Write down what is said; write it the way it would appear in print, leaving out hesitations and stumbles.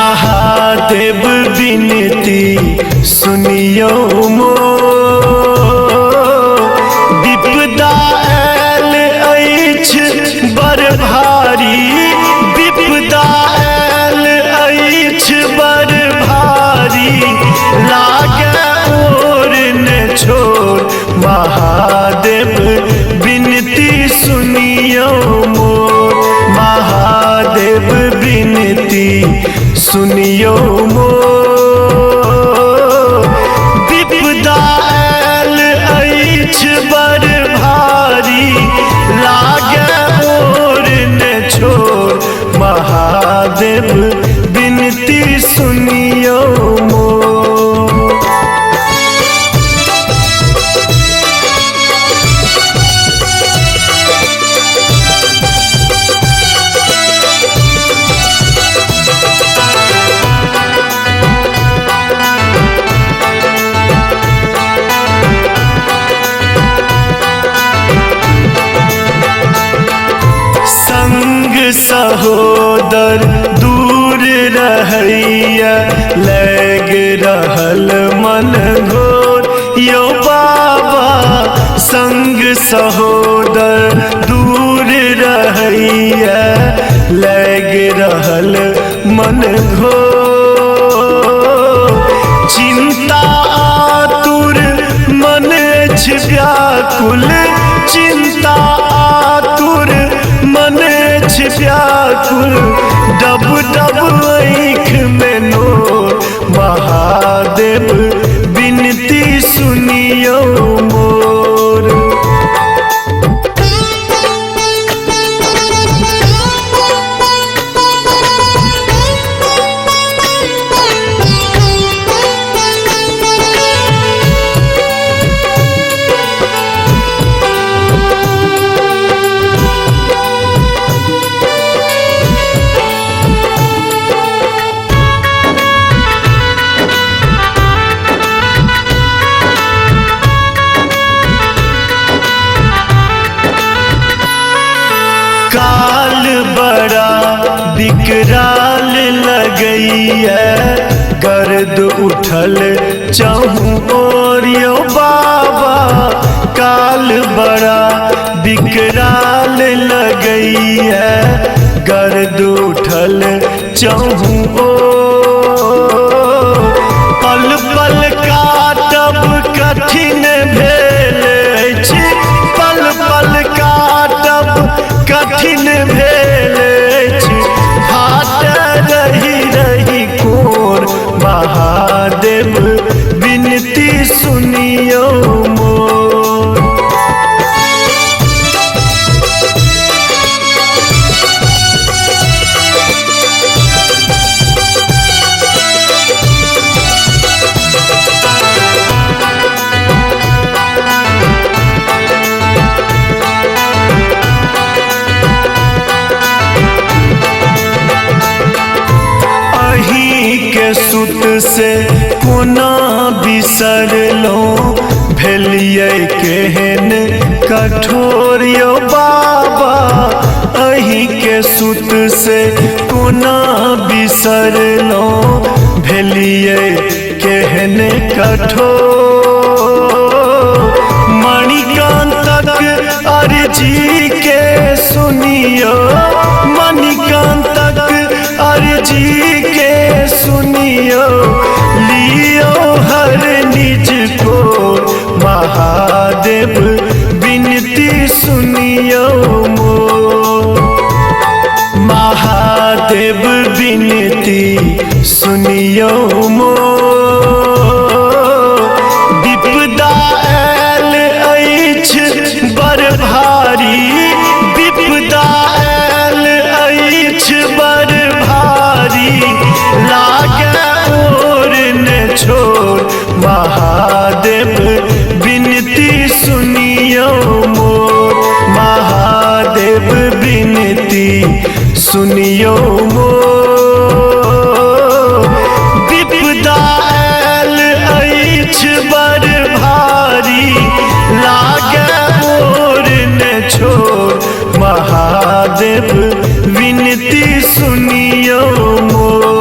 महादेव विनती सुनियो मोर। विपदा आयल अछि बड़ भारी, विपदा आयल अछि बड़ भारी, लागे और न छोड़ महादेव विनती सुनियो मोर। महादेव विनती सुनियो मोर। विपदा आयल अछि बड़ भारी, लागे और न छोड़ महादेव विनती सुनियो मोर। सहोदर दूर रहैया, लग रहल मन घोर यो बाबा। संग सहोदर दूर रहैया, लग रहल मन घोर। चिंता आतुर मन अछि व्याकुल, चिंता आतुर मन अछि व्याकुल, डब डब आँख में नोर महादेव विनती सुनियो मोर। काल बड़ा विकराल लगैया, गर्द उठल चहु ओर यो बाबा। काल बड़ा विकराल लगैया, गर्द उठल चहु ओर। पल पल काटब कठिन भेल अछि, पल पल काटब कठिन भेल अछि, फाट रही रही कोर महादेव विनती सुनियो मोर। के सुत से कोना बिसरलो, भेलिए केहन कठोर यो बाबा। अही के सुत से कोना बिसरलो, भेलिए केहन कठोर। मणिकांतक अर्जी के सुनियो, मणिकांतक अर्जी के सुनियो, लियो हर निज को महादेव विनती सुनियो मोर। महादेव विनती सुनियो मोर। विपदा आयल अछि बड़ भारी, विपदा आयल अछि बड़ भारी, लागे और न छोड़ महादेव विनती सुनियो मोर। महादेव विनती सुनियो मोर। विपदा आयल अछि बड़ भारी, लागे और न छोड़ महादेव विनती सुनियो मोर।